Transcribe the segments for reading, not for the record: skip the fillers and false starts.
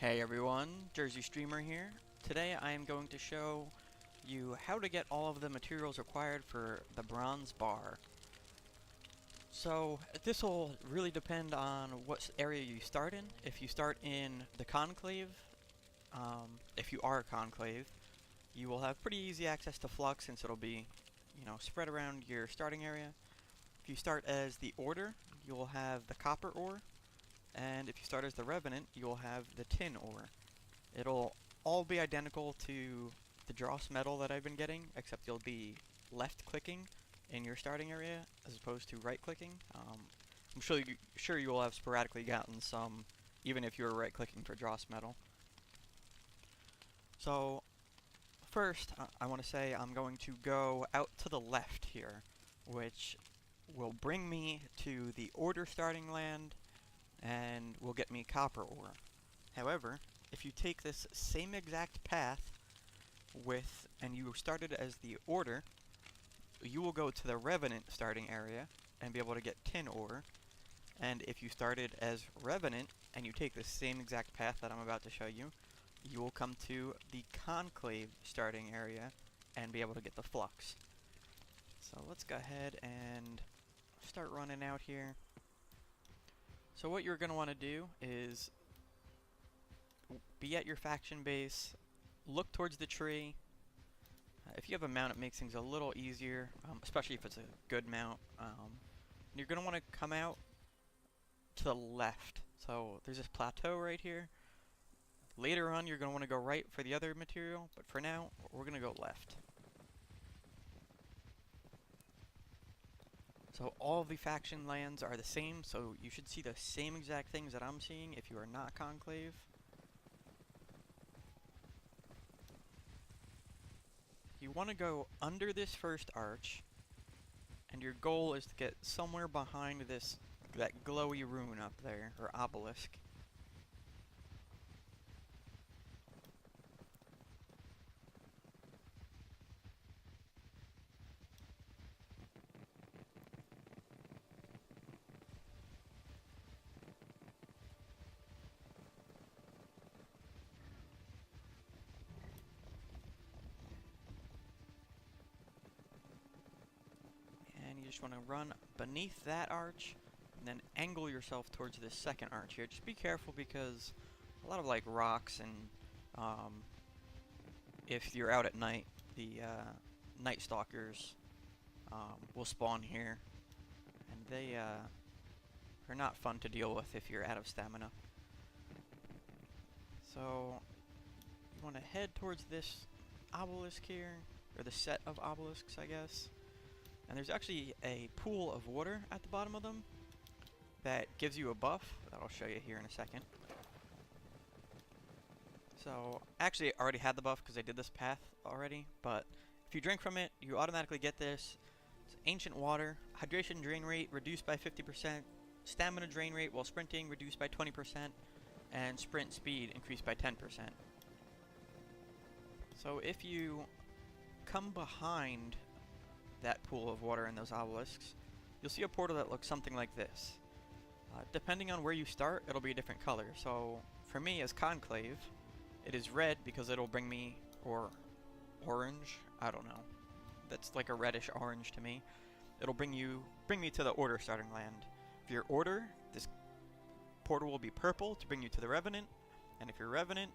Hey everyone, Jersey Streamer here. Today I am going to show you how to get all of the materials required for the bronze bar. So this will really depend on what area you start in. If you start in the conclave, if you are a conclave, you will have pretty easy access to flux since it'll be, spread around your starting area. If you start as the order, you will have the copper ore. And if you start as the Revenant, you will have the tin ore. It'll all be identical to the dross metal that I've been getting, except you'll be left-clicking in your starting area as opposed to right-clicking. I'm sure you will have sporadically gotten some, even if you were right-clicking for dross metal. So, first, I want to say I'm going to go out to the left here, which will bring me to the order starting land, and will get me copper ore. However, if you take this same exact path and you started as the order, you will go to the Revenant starting area and be able to get tin ore. And if you started as Revenant and you take the same exact path that I'm about to show you, you will come to the Conclave starting area and be able to get the flux. So let's go ahead and start running out here. So what you're going to want to do is be at your faction base, look towards the tree. If you have a mount, it makes things a little easier, especially if it's a good mount. You're going to want to come out to the left. So there's this plateau right here. Later on, you're going to want to go right for the other material, but for now, we're going to go left. So all the faction lands are the same, so you should see the same exact things that I'm seeing if you are not Conclave. You want to go under this first arch, and your goal is to get somewhere behind that glowy rune up there, or obelisk. And you just want to run beneath that arch, and then angle yourself towards this second arch here. Just be careful because a lot of like rocks and if you're out at night, the night stalkers will spawn here, and they are not fun to deal with if you're out of stamina. So you want to head towards this obelisk here, or the set of obelisks, I guess. And there's actually a pool of water at the bottom of them that gives you a buff that I'll show you here in a second. So, actually I already had the buff because I did this path already, but if you drink from it, you automatically get this. It's ancient water, hydration drain rate reduced by 50%, stamina drain rate while sprinting reduced by 20%, and sprint speed increased by 10%. So if you come behind that pool of water and those obelisks, you'll see a portal that looks something like this. Depending on where you start, it'll be a different color. So for me as Conclave, it is red because it'll bring me, or orange, I don't know. That's like a reddish orange to me. It'll bring me to the order starting land. If you're order, this portal will be purple to bring you to the Revenant, and if you're Revenant,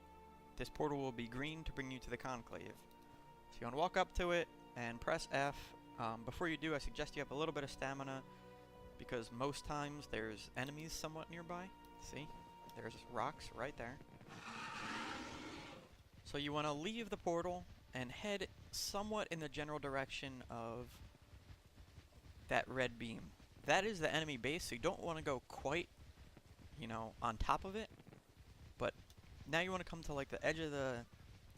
this portal will be green to bring you to the Conclave. So you want to walk up to it and press F. Before you do, I suggest you have a little bit of stamina, because most times there's enemies somewhat nearby. See? There's rocks right there. So you want to leave the portal and head somewhat in the general direction of that red beam. That is the enemy base, so you don't want to go quite, on top of it. But now you want to come to like the edge of the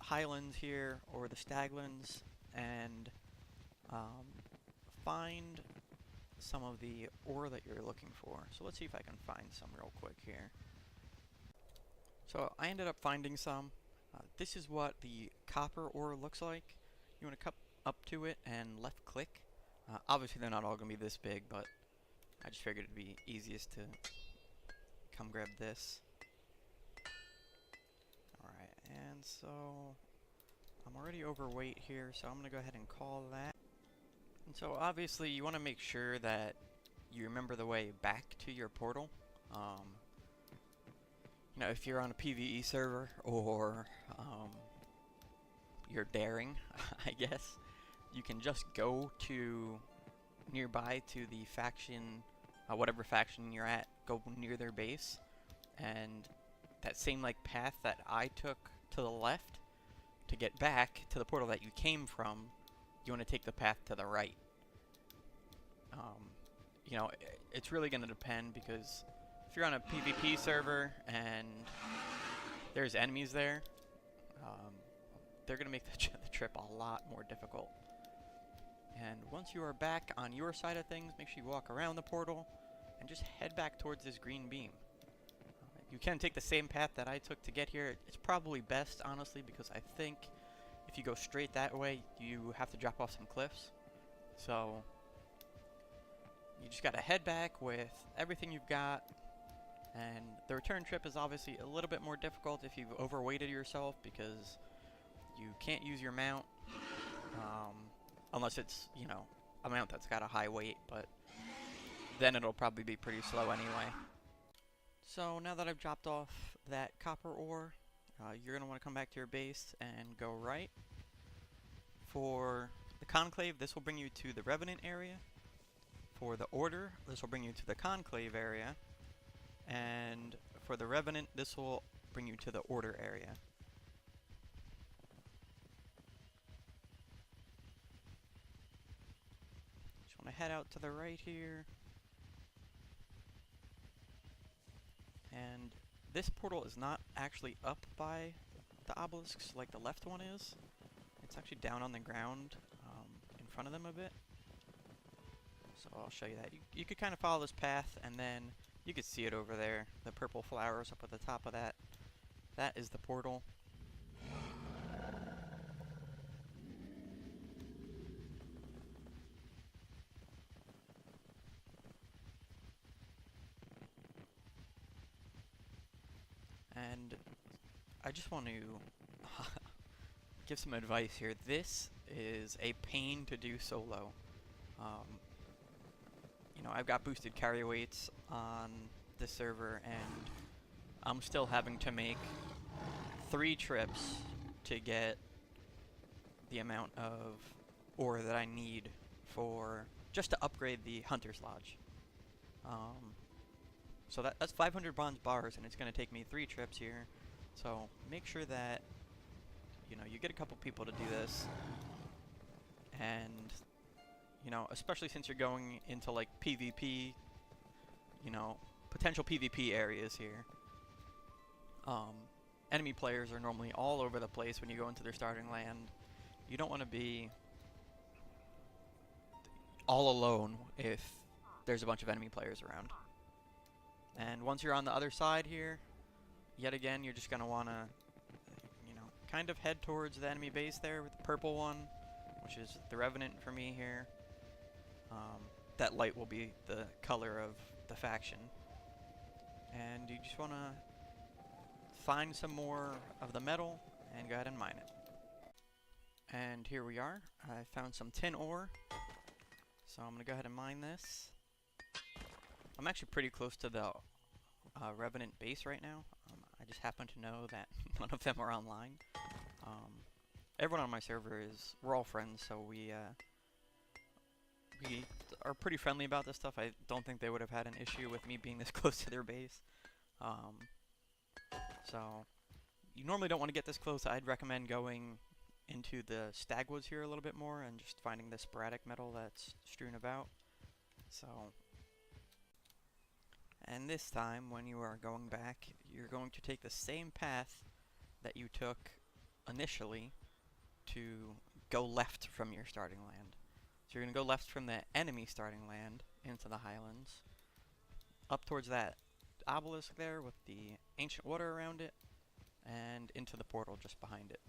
highlands here, or the staglands, and find some of the ore that you're looking for. So let's see if I can find some real quick here. So I ended up finding some. This is what the copper ore looks like. You want to come up to it and left click. Obviously they're not all going to be this big, but I just figured it'd be easiest to come grab this. so I'm already overweight here, so I'm gonna go ahead and call that. And so obviously you want to make sure that you remember the way back to your portal. You know, if you're on a PvE server or you're daring, I guess, you can just go to nearby to the faction, whatever faction you're at, go near their base, and that same like path that I took to the left to get back to the portal that you came from, you want to take the path to the right. You know, it's really going to depend, because if you're on a PvP server and there's enemies there, they're going to make the trip a lot more difficult. And once you are back on your side of things, make sure you walk around the portal and just head back towards this green beam. You can take the same path that I took to get here. It's probably best, honestly, because I think if you go straight that way, you have to drop off some cliffs. So you just gotta head back with everything you've got, and the return trip is obviously a little bit more difficult if you've overweighted yourself, because you can't use your mount, unless it's, you know, a mount that's got a high weight, but then it'll probably be pretty slow anyway. So now that I've dropped off that copper ore, you're gonna want to come back to your base and go right. For the Conclave, this will bring you to the Revenant area. For the Order, this will bring you to the Conclave area. And for the Revenant, this will bring you to the Order area. Just want to head out to the right here. And this portal is not actually up by the obelisks like the left one is. It's actually down on the ground in front of them a bit. So I'll show you that. You could kind of follow this path, and then you could see it over there. The purple flowers up at the top of that. That is the portal. And I just want to give some advice here. This is a pain to do solo. You know, I've got boosted carry weights on this server, and I'm still having to make 3 trips to get the amount of ore that I need for just to upgrade the Hunter's Lodge. So that's 500 bronze bars, and it's going to take me 3 trips here. So make sure that, you know, you get a couple people to do this, and, you know, especially since you're going into like PvP, you know, potential PvP areas here. Enemy players are normally all over the place when you go into their starting land. You don't want to be all alone if there's a bunch of enemy players around. And once you're on the other side here, yet again, you're just going to want to, you know, kind of head towards the enemy base there with the purple one, which is the Revenant for me here. That light will be the color of the faction. And you just want to find some more of the metal and go ahead and mine it. And here we are. I found some tin ore, so I'm going to go ahead and mine this. I'm actually pretty close to the Revenant base right now. I just happen to know that none of them are online. Everyone on my server we're all friends, so we are pretty friendly about this stuff. I don't think they would have had an issue with me being this close to their base. So you normally don't want to get this close. I'd recommend going into the stagwoods here a little bit more and just finding the sporadic metal that's strewn about. So, and this time when you are going back, you're going to take the same path that you took initially to go left from your starting land. So you're going to go left from the enemy starting land into the highlands, up towards that obelisk there with the ancient water around it, and into the portal just behind it.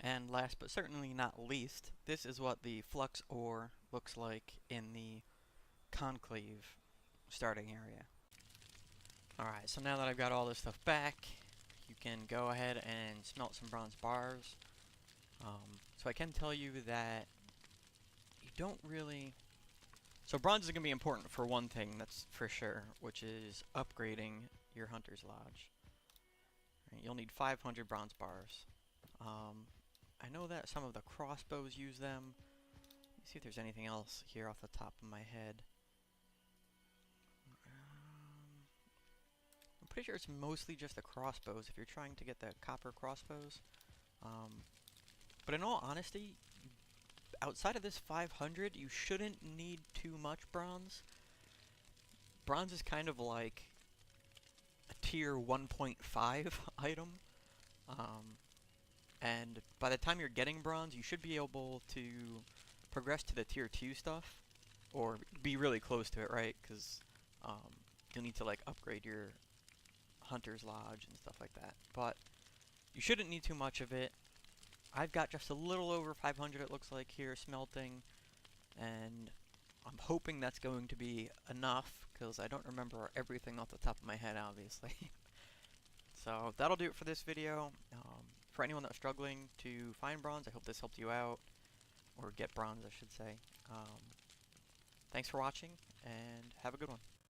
And last but certainly not least, this is what the flux ore looks like in the conclave starting area. Alright, so now that I've got all this stuff back, you can go ahead and smelt some bronze bars. So I can tell you that you don't really... So bronze is going to be important for one thing, that's for sure, which is upgrading your Hunter's Lodge. Right, you'll need 500 bronze bars. I know that some of the crossbows use them. Let me see if there's anything else here off the top of my head. I'm pretty sure it's mostly just the crossbows if you're trying to get the copper crossbows. But in all honesty, outside of this 500, you shouldn't need too much bronze. Bronze is kind of like a tier 1.5 item. And by the time you're getting bronze, you should be able to progress to the tier 2 stuff. Or be really close to it, right? Because you'll need to like upgrade your Hunter's Lodge and stuff like that. But you shouldn't need too much of it. I've got just a little over 500 it looks like here smelting, and I'm hoping that's going to be enough because I don't remember everything off the top of my head, obviously. So that'll do it for this video. For anyone that's struggling to find bronze, I hope this helped you out, or get bronze I should say. Thanks for watching, and have a good one.